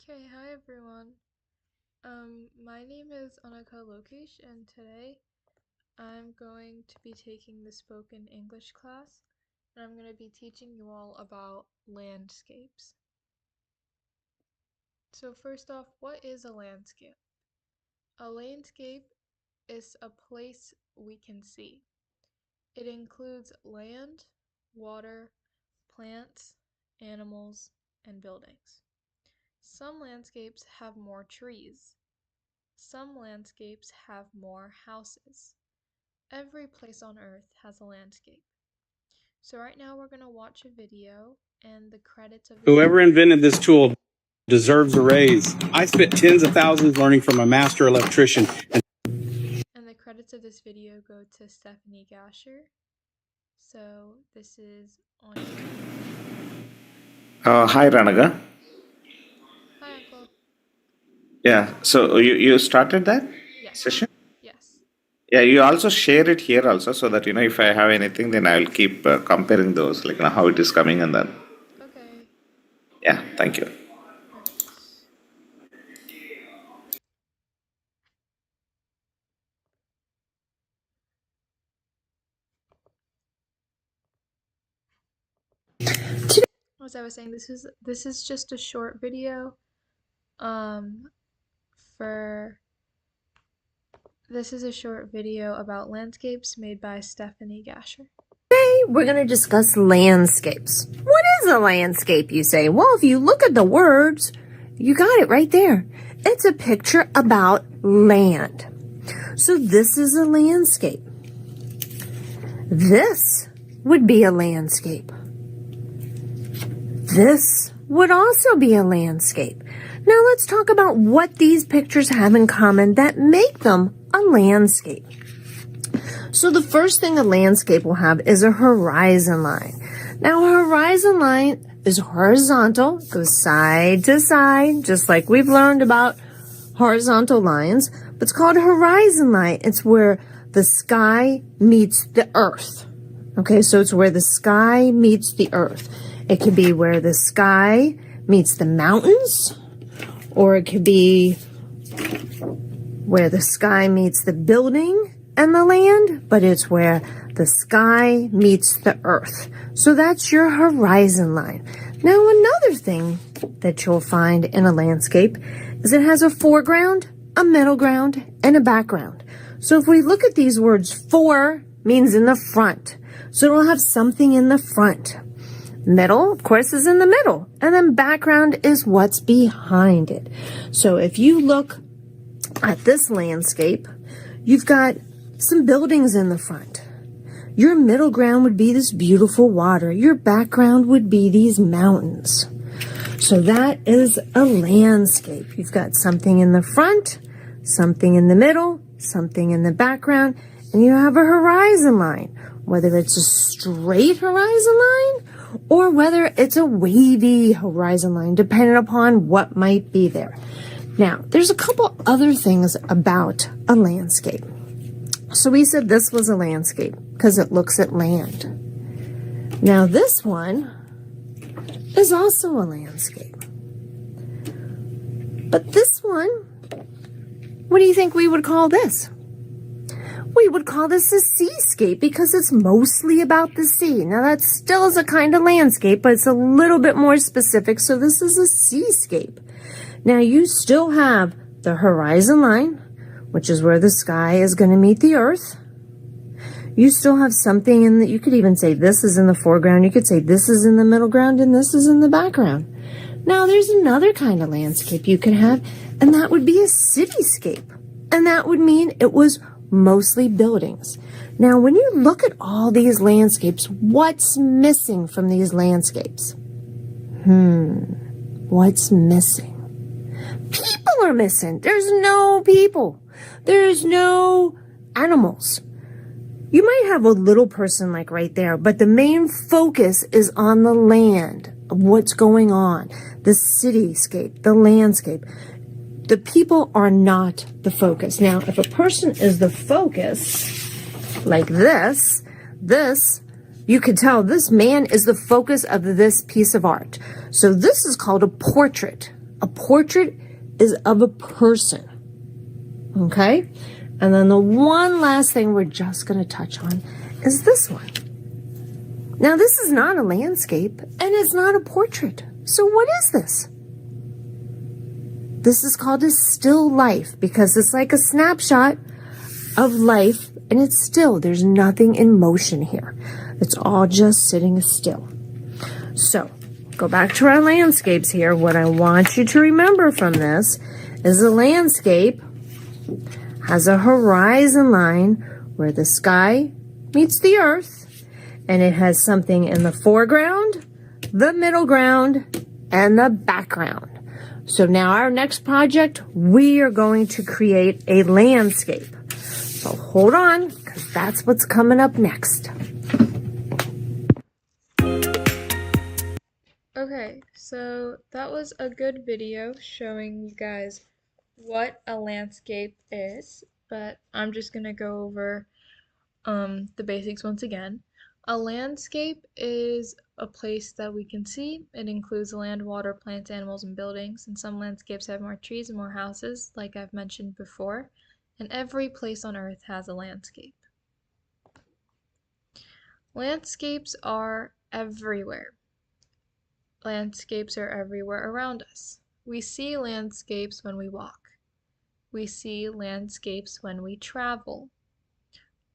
Okay, hi everyone. My name is Anaka Lokesh, and today I'm going to be taking the spoken English class, and I'm going to be teaching you all about landscapes. So first off, what is a landscape? A landscape is a place we can see. It includes land, water, plants, animals, and buildings. Some landscapes have more trees. Some landscapes have more houses. Every place on Earth has a landscape. So right now we're going to watch a video, and the credits of this Whoever invented this tool deserves a raise. I spent tens of thousands learning from a master electrician. And the credits of this video go to Stephanie Gasher. So this is on YouTube. Hi, Ranaga. Hi, Uncle. Yeah, so you started that Yes. session? Yes. Yeah, you also share it here also so that, if I have anything, then I'll keep comparing those, like, how it is coming and then. Okay. Yeah, thank you. Alright. As I was saying, this is just a short video. This is a short video about landscapes made by Stephanie Gasher. Today, we're going to discuss landscapes. What is a landscape, you say? Well, if you look at the words, you got it right there. It's a picture about land. So this is a landscape. This would be a landscape. This would also be a landscape. Now let's talk about what these pictures have in common that make them a landscape. So the first thing a landscape will have is a horizon line. Now a horizon line is horizontal, goes side to side, just like we've learned about horizontal lines, but it's called a horizon line. It's where the sky meets the earth. Okay, so it's where the sky meets the earth. It could be where the sky meets the mountains, or it could be where the sky meets the building and the land, but it's where the sky meets the earth. So that's your horizon line. Now, another thing that you'll find in a landscape is it has a foreground, a middle ground, and a background. So if we look at these words, fore means in the front. So it'll have something in the front. Middle, of course, is in the middle. And then background is what's behind it. So if you look at this landscape, you've got some buildings in the front. Your middle ground would be this beautiful water. Your background would be these mountains. So that is a landscape. You've got something in the front, something in the middle, something in the background, and you have a horizon line, whether it's a straight horizon line or whether it's a wavy horizon line, depending upon what might be there. Now, there's a couple other things about a landscape. So we said this was a landscape because it looks at land. Now this one is also a landscape. But this one, what do you think we would call this? We would call this a seascape because it's mostly about the sea. Now that still is a kind of landscape, but it's a little bit more specific. So this is a seascape. Now you still have the horizon line, which is where the sky is going to meet the earth. You still have something in that you could even say this is in the foreground. You could say this is in the middle ground and this is in the background. Now there's another kind of landscape you can have, and that would be a cityscape. And that would mean it was mostly buildings. Now, when you look at all these landscapes, what's missing from these landscapes? What's missing? People are missing. There's no people. There's no animals. You might have a little person like right there, but the main focus is on the land, of what's going on, the cityscape, the landscape. The people are not the focus. Now, if a person is the focus, like this, you could tell this man is the focus of this piece of art. So this is called a portrait. A portrait is of a person. Okay? And then the one last thing we're just going to touch on is this one. Now, this is not a landscape and it's not a portrait. So what is this? This is called a still life because it's like a snapshot of life and it's still. There's nothing in motion here. It's all just sitting still. So, go back to our landscapes here. What I want you to remember from this is a landscape has a horizon line where the sky meets the earth, and it has something in the foreground, the middle ground, and the background. So now our next project, we are going to create a landscape. So hold on, because that's what's coming up next. Okay, so that was a good video showing you guys what a landscape is, but I'm just gonna go over the basics once again. A landscape is a place that we can see. It includes land, water, plants, animals, and buildings, and some landscapes have more trees and more houses, like I've mentioned before, and every place on Earth has a landscape. Landscapes are everywhere. Landscapes are everywhere around us. We see landscapes when we walk. We see landscapes when we travel.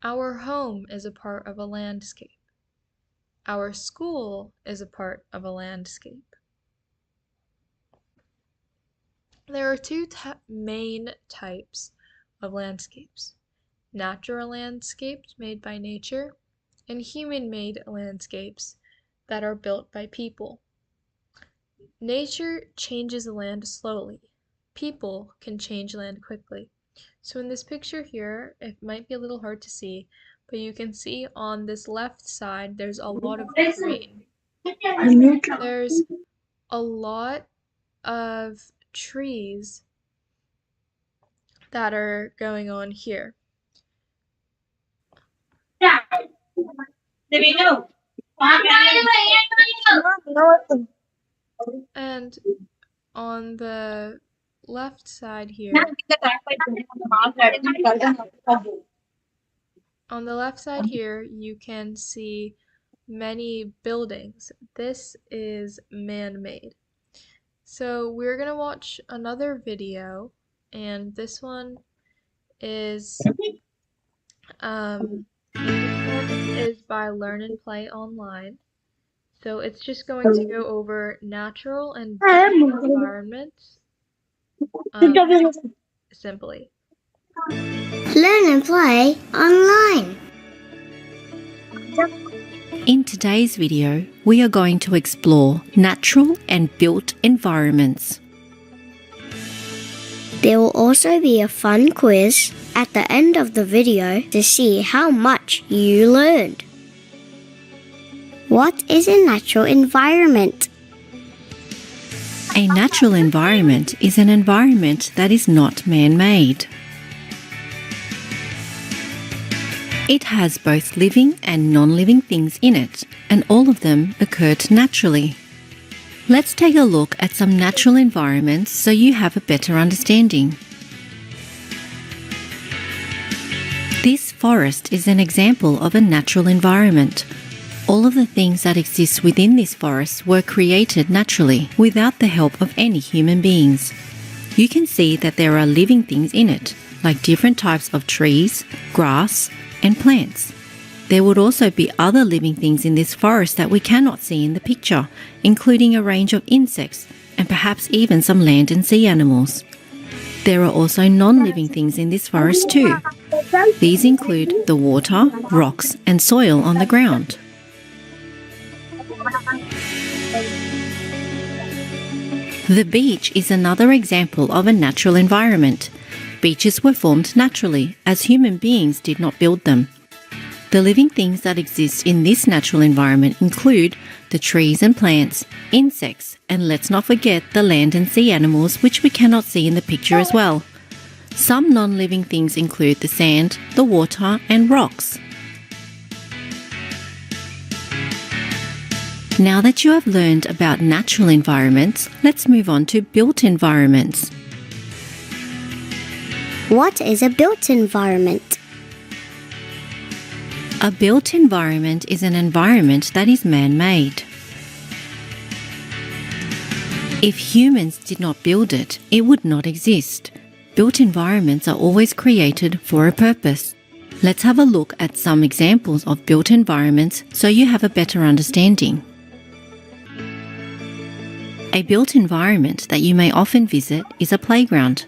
Our home is a part of a landscape. Our school is a part of a landscape. There are two main types of landscapes: natural landscapes made by nature and human-made landscapes that are built by people. Nature changes the land slowly. People can change land quickly. So in this picture here, it might be a little hard to see, but you can see on this left side, there's a lot of green. There's a lot of trees that are going on here. And on the left side here, you can see many buildings. This is man-made. So we're gonna watch another video, and this one is by Learn and Play Online. So it's just going to go over natural and built environments simply. Learn and Play Online. In today's video, we are going to explore natural and built environments. There will also be a fun quiz at the end of the video to see how much you learned. What is a natural environment? A natural environment is an environment that is not man-made. It has both living and non-living things in it, and all of them occurred naturally. Let's take a look at some natural environments so you have a better understanding. This forest is an example of a natural environment. All of the things that exist within this forest were created naturally, without the help of any human beings. You can see that there are living things in it, like different types of trees, grass, and plants. There would also be other living things in this forest that we cannot see in the picture, including a range of insects and perhaps even some land and sea animals. There are also non-living things in this forest too. These include the water, rocks, and soil on the ground. The beach is another example of a natural environment. Beaches were formed naturally, as human beings did not build them. The living things that exist in this natural environment include the trees and plants, insects, and let's not forget the land and sea animals, which we cannot see in the picture as well. Some non-living things include the sand, the water, and rocks. Now that you have learned about natural environments, let's move on to built environments. What is a built environment? A built environment is an environment that is man-made. If humans did not build it, it would not exist. Built environments are always created for a purpose. Let's have a look at some examples of built environments so you have a better understanding. A built environment that you may often visit is a playground.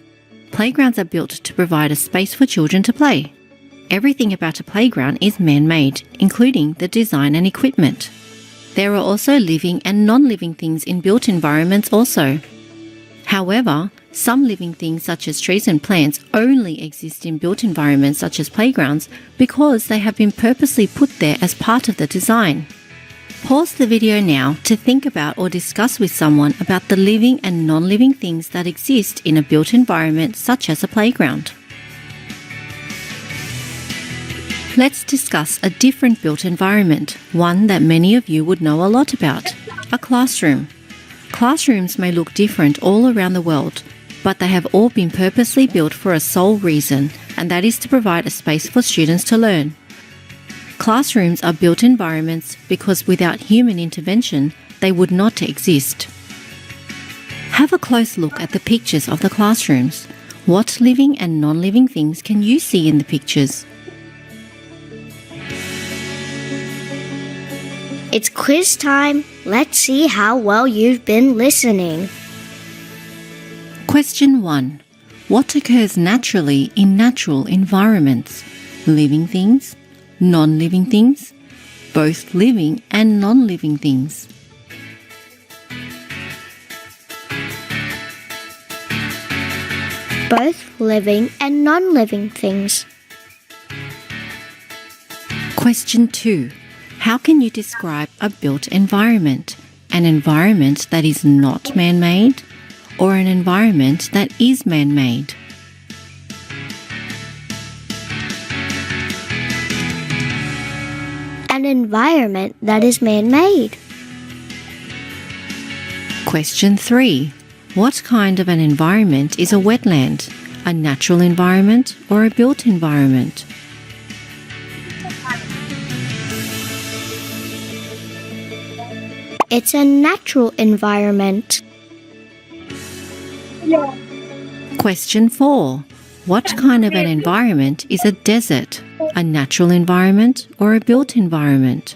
Playgrounds are built to provide a space for children to play. Everything about a playground is man-made, including the design and equipment. There are also living and non-living things in built environments also. However, some living things such as trees and plants only exist in built environments such as playgrounds because they have been purposely put there as part of the design. Pause the video now to think about or discuss with someone about the living and non-living things that exist in a built environment such as a playground. Let's discuss a different built environment, one that many of you would know a lot about, a classroom. Classrooms may look different all around the world, but they have all been purposely built for a sole reason, and that is to provide a space for students to learn. Classrooms are built environments because without human intervention, they would not exist. Have a close look at the pictures of the classrooms. What living and non-living things can you see in the pictures? It's quiz time. Let's see how well you've been listening. Question 1. What occurs naturally in natural environments? Living things, non-living things, both living and non-living things. Both living and non-living things. Question 2. How can you describe a built environment? An environment that is not man-made or an environment that is man-made? An environment that is man-made. Question 3. What kind of an environment is a wetland? A natural environment or a built environment? It's a natural environment. Question 4. What kind of an environment is a desert? A natural environment or a built environment?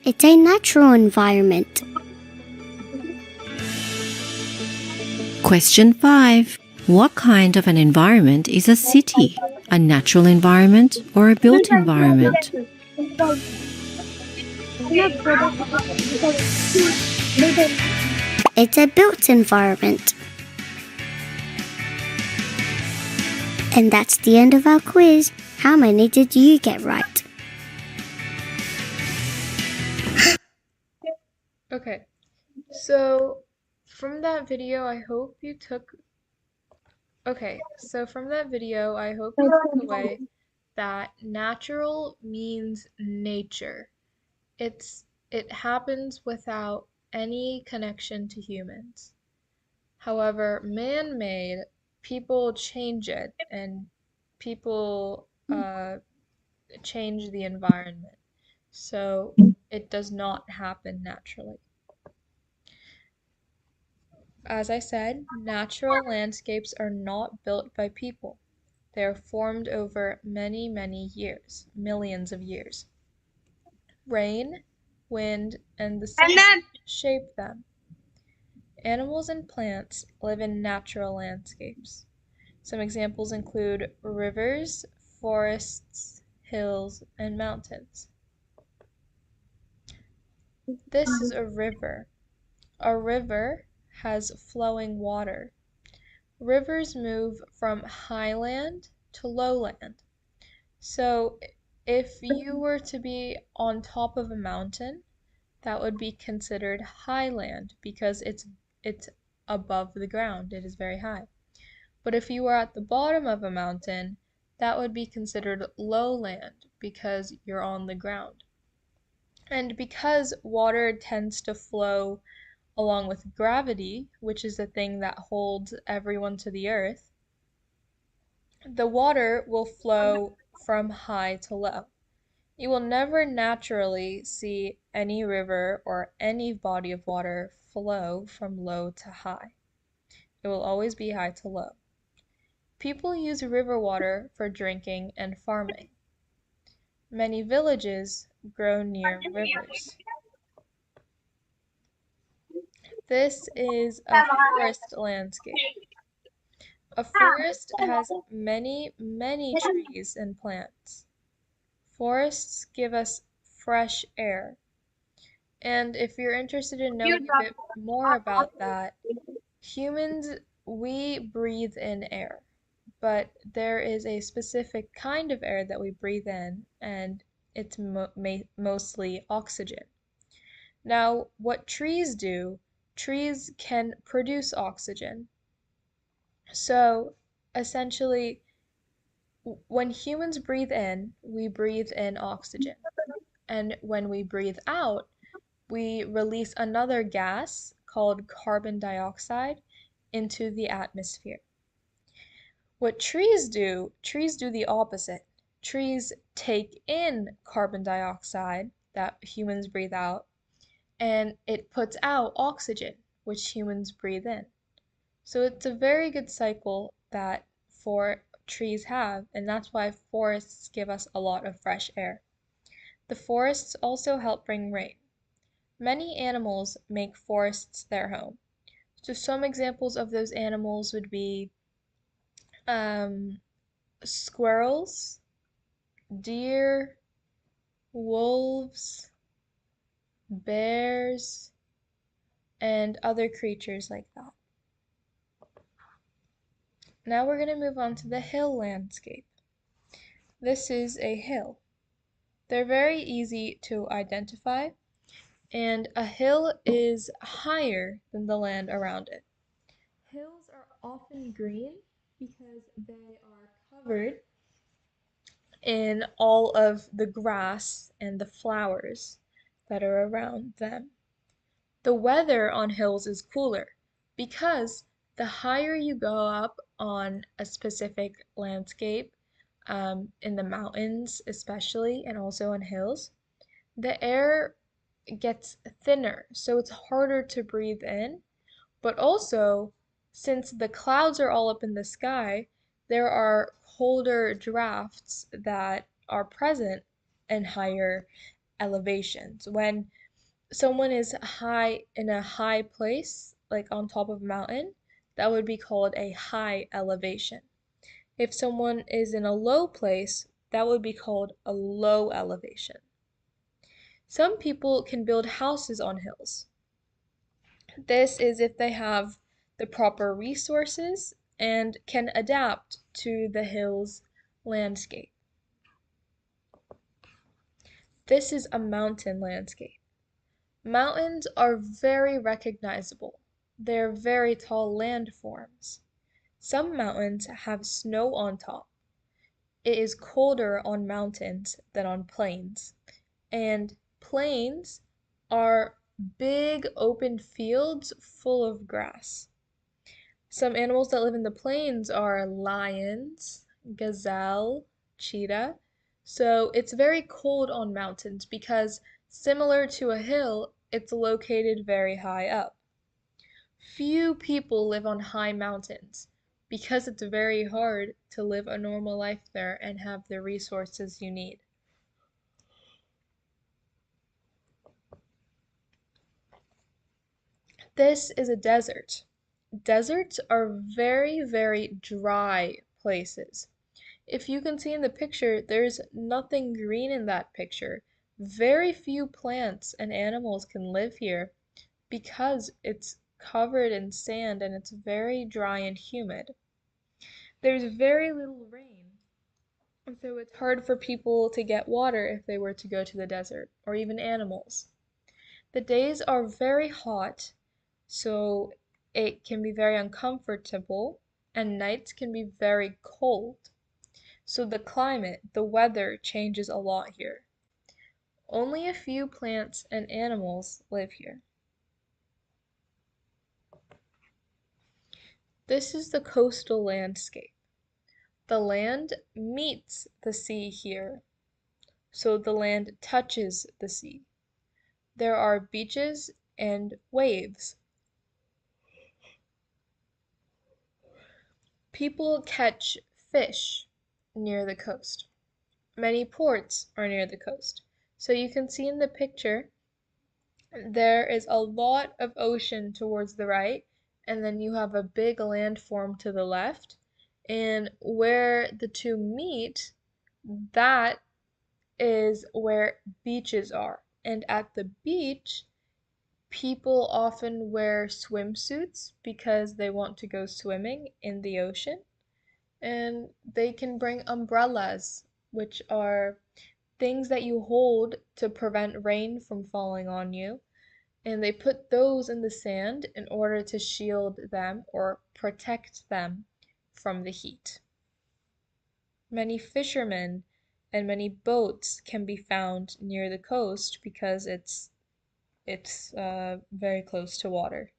It's a natural environment. Question 5. What kind of an environment is a city? A natural environment or a built environment? It's a built environment. And that's the end of our quiz. How many did you get right? Okay, so from that video, I hope you took away that natural means nature. It happens without any connection to humans. However, man-made, people change it and people change the environment. So it does not happen naturally. As I said, natural landscapes are not built by people. They are formed over many, many years, millions of years. Rain, wind, and the sun shape them. Animals and plants live in natural landscapes. Some examples include rivers, forests, hills, and mountains. This is a river. A river has flowing water. Rivers move from highland to lowland. So if you were to be on top of a mountain, that would be considered highland because it's above the ground. It is very high. But if you were at the bottom of a mountain, that would be considered lowland because you're on the ground. And because water tends to flow along with gravity, which is the thing that holds everyone to the earth, the water will flow from high to low. You will never naturally see any river or any body of water flow from low to high. It will always be high to low. People use river water for drinking and farming. Many villages grow near rivers. This is a forest landscape. A forest has many, many trees and plants. Forests give us fresh air. And if you're interested in knowing a bit more about that, humans, we breathe in air, but there is a specific kind of air that we breathe in, and it's mostly oxygen. Now, what trees do, trees can produce oxygen. So, essentially, when humans breathe in, we breathe in oxygen. And when we breathe out, we release another gas called carbon dioxide into the atmosphere. What trees do the opposite. Trees take in carbon dioxide that humans breathe out, and it puts out oxygen, which humans breathe in. So it's a very good cycle that trees have, and that's why forests give us a lot of fresh air. The forests also help bring rain. Many animals make forests their home. So some examples of those animals would be squirrels, deer, wolves, bears, and other creatures like that. Now we're going to move on to the hill landscape. This is a hill. They're very easy to identify, and a hill is higher than the land around it. Hills are often green because they are covered in all of the grass and the flowers that are around them. The weather on hills is cooler because the higher you go up on a specific landscape, in the mountains especially, and also on hills, the air gets thinner, so it's harder to breathe in. But also, since the clouds are all up in the sky, there are colder drafts that are present in higher elevations. When someone is high in a high place, like on top of a mountain, that would be called a high elevation. If someone is in a low place, that would be called a low elevation. Some people can build houses on hills. This is if they have the proper resources and can adapt to the hill's landscape. This is a mountain landscape. Mountains are very recognizable. They're very tall landforms. Some mountains have snow on top. It is colder on mountains than on plains, and plains are big open fields full of grass. Some animals that live in the plains are lions, gazelle, cheetah. So it's very cold on mountains because, similar to a hill, it's located very high up. Few people live on high mountains because it's very hard to live a normal life there and have the resources you need. This is a desert. Deserts are very, very dry places. If you can see in the picture, there's nothing green in that picture. Very few plants and animals can live here because it's covered in sand and it's very dry and humid. There's very little rain, and so it's hard for people to get water if they were to go to the desert, or even animals. The days are very hot, so it can be very uncomfortable, and nights can be very cold. So the climate, the weather changes a lot here. Only a few plants and animals live here. This is the coastal landscape. The land meets the sea here, so the land touches the sea. There are beaches and waves. People catch fish near the coast. Many ports are near the coast. So you can see in the picture, there is a lot of ocean towards the right, and then you have a big landform to the left. And where the two meet, that is where beaches are. And at the beach, people often wear swimsuits because they want to go swimming in the ocean. And they can bring umbrellas, which are things that you hold to prevent rain from falling on you. And they put those in the sand in order to shield them or protect them from the heat. Many fishermen and many boats can be found near the coast because it's very close to water.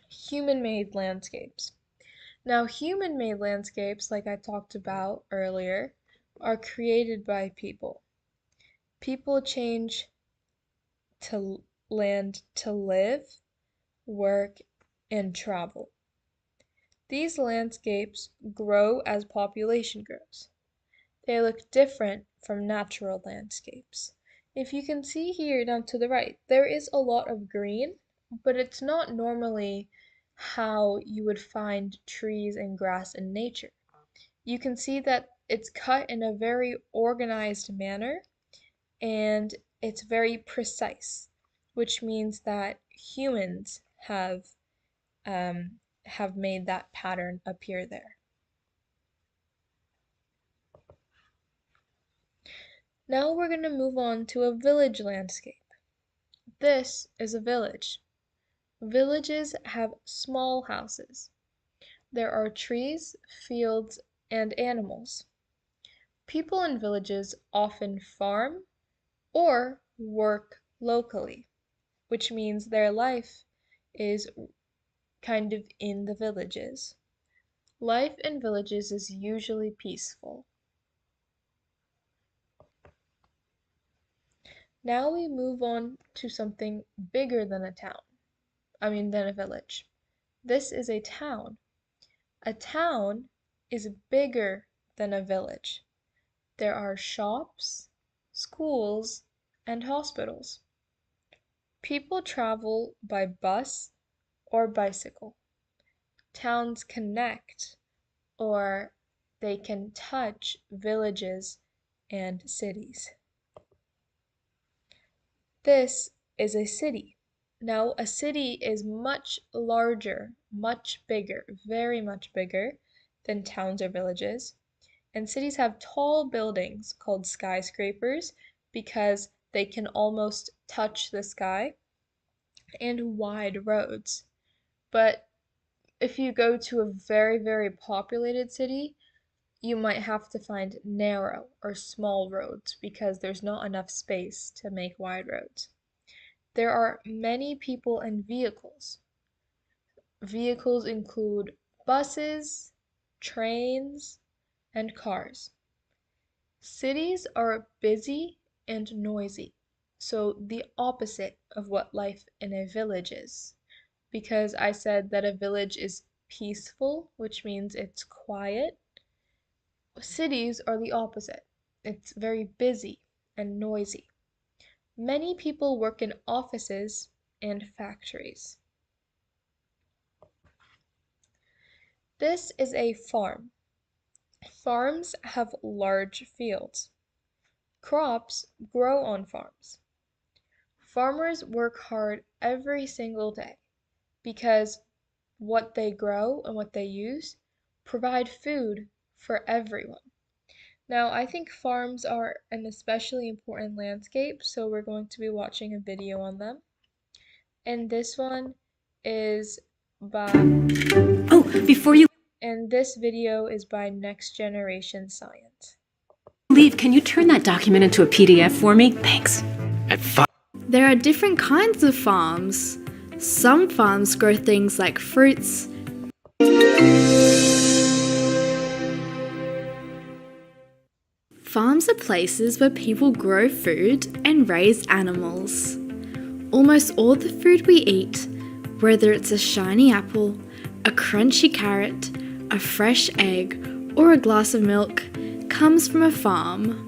Human-made landscapes. Now, human-made landscapes, like I talked about earlier, are created by people. People change to land to live, work, and travel. These landscapes grow as population grows. They look different from natural landscapes. If you can see here down to the right, there is a lot of green, but it's not normally how you would find trees and grass in nature. You can see that it's cut in a very organized manner and it's very precise, which means that humans have made that pattern appear there. Now we're going to move on to a village landscape. This is a village. Villages have small houses. There are trees, fields, and animals. People in villages often farm or work locally, which means their life is kind of in the villages. Life in villages is usually peaceful. Now we move on to something bigger than than a village. This is a town. A town is bigger than a village. There are shops, schools, and hospitals. People travel by bus or bicycle. Towns connect, or they can touch villages and cities. This is a city. Now, a city is much larger, much bigger, very much bigger than towns or villages. And cities have tall buildings called skyscrapers because they can almost touch the sky, and wide roads. But if you go to a very, very populated city, you might have to find narrow or small roads because there's not enough space to make wide roads. There are many people and vehicles. Vehicles include buses, trains, and cars. Cities are busy and noisy, so the opposite of what life in a village is. Because I said that a village is peaceful, which means it's quiet. Cities are the opposite. It's very busy and noisy. Many people work in offices and factories. This is a farm. Farms have large fields. Crops grow on farms. Farmers work hard every single day because what they grow and what they use provide food for everyone. Now, I think farms are an especially important landscape, so we're going to be watching a video on them. And this one is by... Oh, before you and this video is by Next Generation Science. Leave, can you turn that document into a PDF for me? Thanks. There are different kinds of farms. Some farms grow things like fruits. Farms are places where people grow food and raise animals. Almost all the food we eat, whether it's a shiny apple, a crunchy carrot, a fresh egg, or a glass of milk, comes from a farm.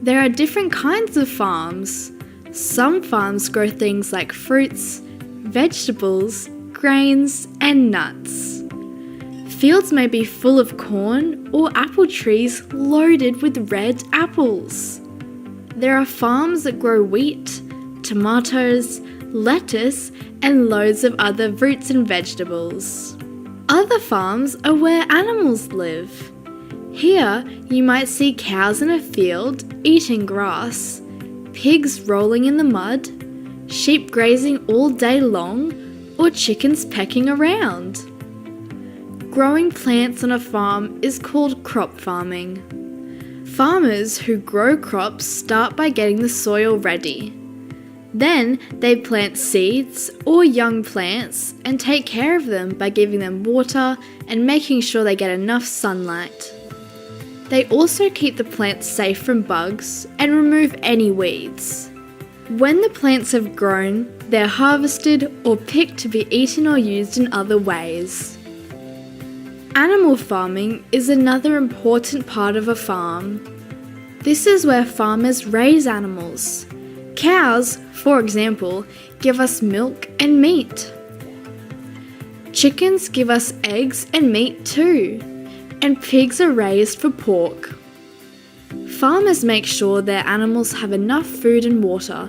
There are different kinds of farms. Some farms grow things like fruits, vegetables, grains, and nuts. Fields may be full of corn or apple trees loaded with red apples. There are farms that grow wheat, tomatoes, lettuce, and loads of other fruits and vegetables. Other farms are where animals live. Here, you might see cows in a field eating grass, pigs rolling in the mud, sheep grazing all day long, or chickens pecking around. Growing plants on a farm is called crop farming. Farmers who grow crops start by getting the soil ready. Then they plant seeds or young plants and take care of them by giving them water and making sure they get enough sunlight. They also keep the plants safe from bugs and remove any weeds. When the plants have grown, they're harvested or picked to be eaten or used in other ways. Animal farming is another important part of a farm. This is where farmers raise animals. Cows, for example, give us milk and meat. Chickens give us eggs and meat too, and pigs are raised for pork. Farmers make sure their animals have enough food and water,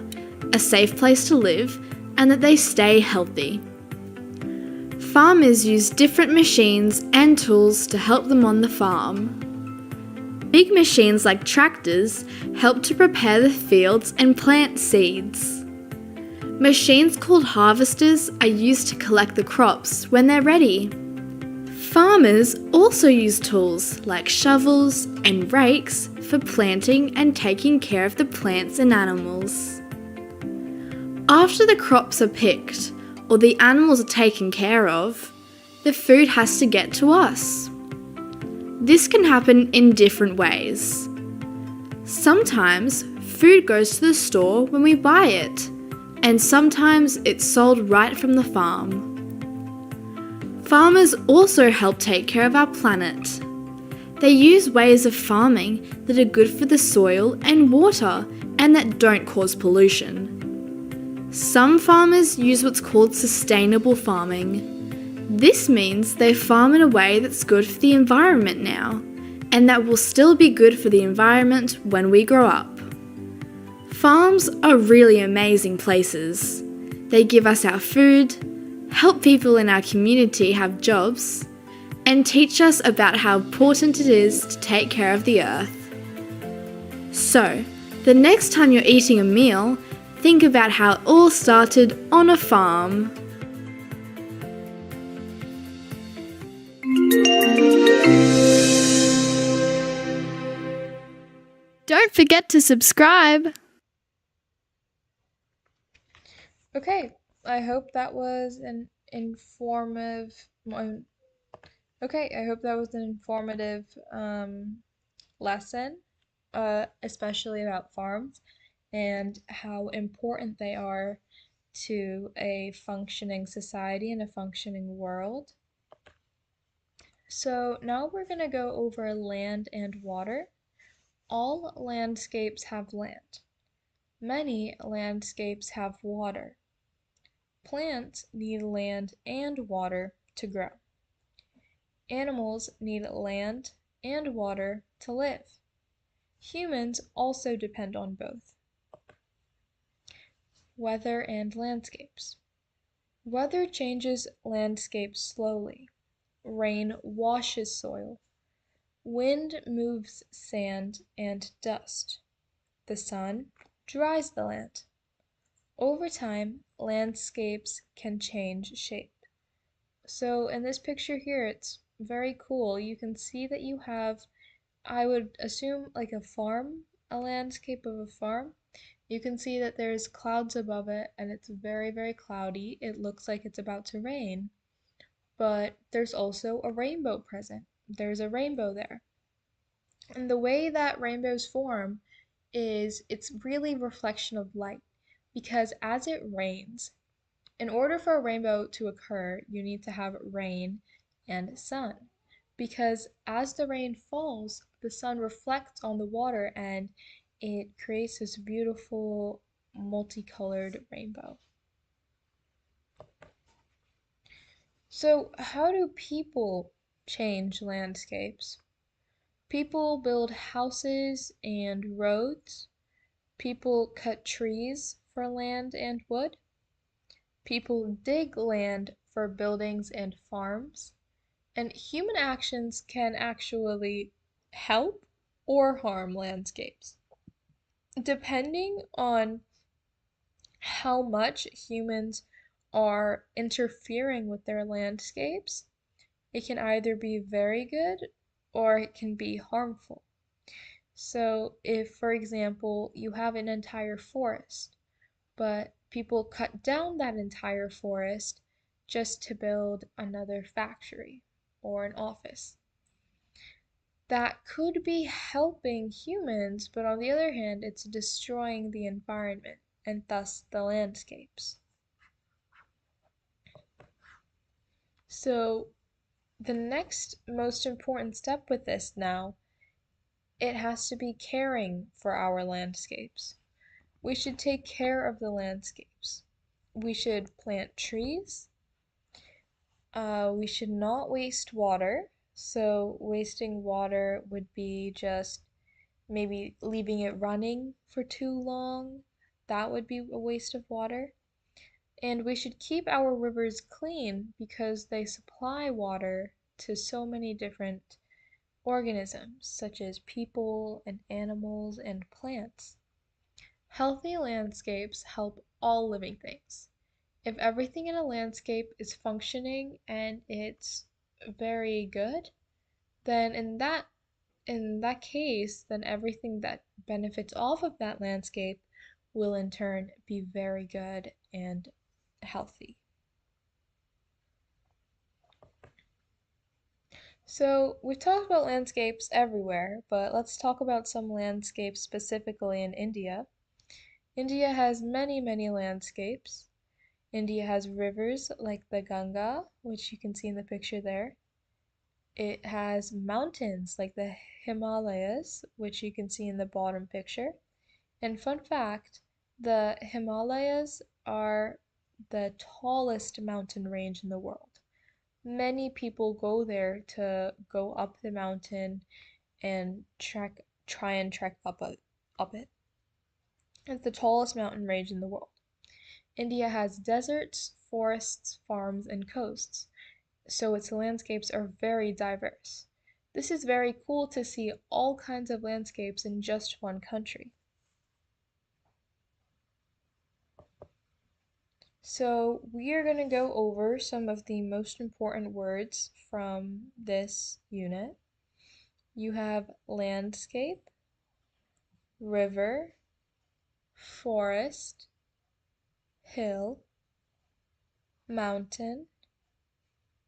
a safe place to live, and that they stay healthy. Farmers use different machines and tools to help them on the farm. Big machines like tractors help to prepare the fields and plant seeds. Machines called harvesters are used to collect the crops when they're ready. Farmers also use tools like shovels and rakes for planting and taking care of the plants and animals. After the crops are picked, or the animals are taken care of, the food has to get to us. This can happen in different ways. Sometimes food goes to the store when we buy it, and sometimes it's sold right from the farm. Farmers also help take care of our planet. They use ways of farming that are good for the soil and water and that don't cause pollution. Some farmers use what's called sustainable farming. This means they farm in a way that's good for the environment now, and that will still be good for the environment when we grow up. Farms are really amazing places. They give us our food, help people in our community have jobs, and teach us about how important it is to take care of the earth. So, the next time you're eating a meal, think about how it all started on a farm. Don't forget to subscribe. Okay, I hope that was an informative lesson, especially about farms and how important they are to a functioning society and a functioning world. So now we're going to go over land and water. All landscapes have land. Many landscapes have water. Plants need land and water to grow. Animals need land and water to live. Humans also depend on both. Weather and landscapes. Weather changes landscapes slowly. Rain washes soil. Wind moves sand and dust. The sun dries the land. Over time, landscapes can change shape. So in this picture here, it's very cool. You can see that you have, I would assume, like a farm, a landscape of a farm. You can see that there's clouds above it and it's very, very cloudy. It looks like it's about to rain, but there's also a rainbow present. There's a rainbow there. And the way that rainbows form is it's really reflection of light because as it rains, in order for a rainbow to occur, you need to have rain and sun. Because as the rain falls, the sun reflects on the water and it creates this beautiful multicolored rainbow. So, how do people change landscapes? People build houses and roads. People cut trees for land and wood. People dig land for buildings and farms. And human actions can actually help or harm landscapes. Depending on how much humans are interfering with their landscapes, it can either be very good or it can be harmful. So, if, for example, you have an entire forest, but people cut down that entire forest just to build another factory or an office, that could be helping humans, but on the other hand, it's destroying the environment and thus the landscapes. So, the next most important step with this now, it has to be caring for our landscapes. We should take care of the landscapes. We should plant trees. We should not waste water. So, wasting water would be just maybe leaving it running for too long. That would be a waste of water. And we should keep our rivers clean because they supply water to so many different organisms, such as people and animals and plants. Healthy landscapes help all living things. If everything in a landscape is functioning and it's very good, then in that case, then everything that benefits off of that landscape will in turn be very good and healthy. So, we've talked about landscapes everywhere, but let's talk about some landscapes specifically in India. India has many, many landscapes. India has rivers like the Ganga, which you can see in the picture there. It has mountains like the Himalayas, which you can see in the bottom picture. And fun fact, the Himalayas are the tallest mountain range in the world. Many people go there to go up the mountain and try and trek up it. It's the tallest mountain range in the world. India has deserts, forests, farms, and coasts, so its landscapes are very diverse. This is very cool to see all kinds of landscapes in just one country. So we are going to go over some of the most important words from this unit. You have landscape, river, forest, hill, mountain,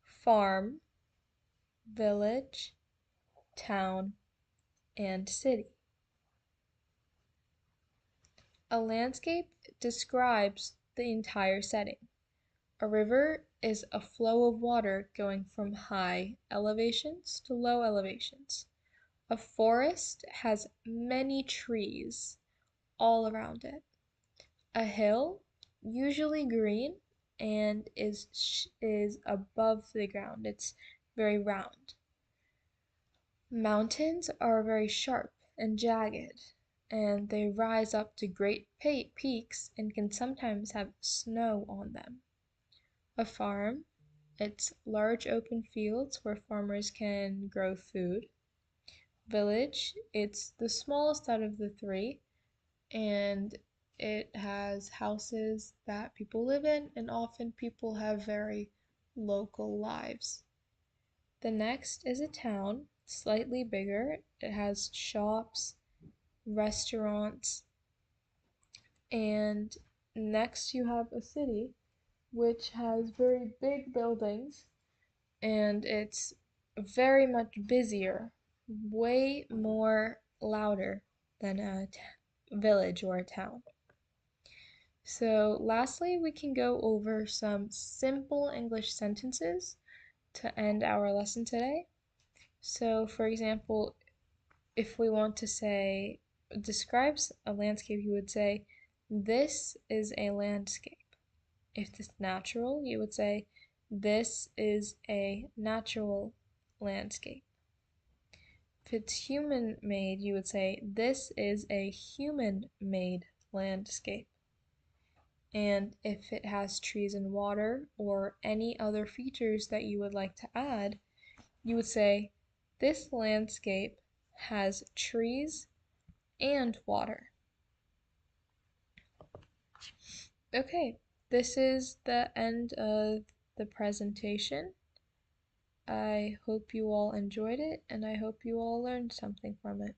farm, village, town, and city. A landscape describes the entire setting. A river is a flow of water going from high elevations to low elevations. A forest has many trees all around it. A hill, usually green, and is above the ground. It's very round. Mountains are very sharp and jagged, and they rise up to great peaks and can sometimes have snow on them. A farm, it's large open fields where farmers can grow food. Village, it's the smallest out of the three, and it has houses that people live in, and often people have very local lives. The next is a town, slightly bigger. It has shops, restaurants, and next you have a city, which has very big buildings, and it's very much busier, way more louder than a village or a town. So lastly, we can go over some simple English sentences to end our lesson today. So for example, if we want to say, describes a landscape, you would say, this is a landscape. If it's natural, you would say, this is a natural landscape. If it's human-made, you would say, this is a human-made landscape. And if it has trees and water or any other features that you would like to add, you would say, this landscape has trees and water. Okay, this is the end of the presentation. I hope you all enjoyed it, and I hope you all learned something from it.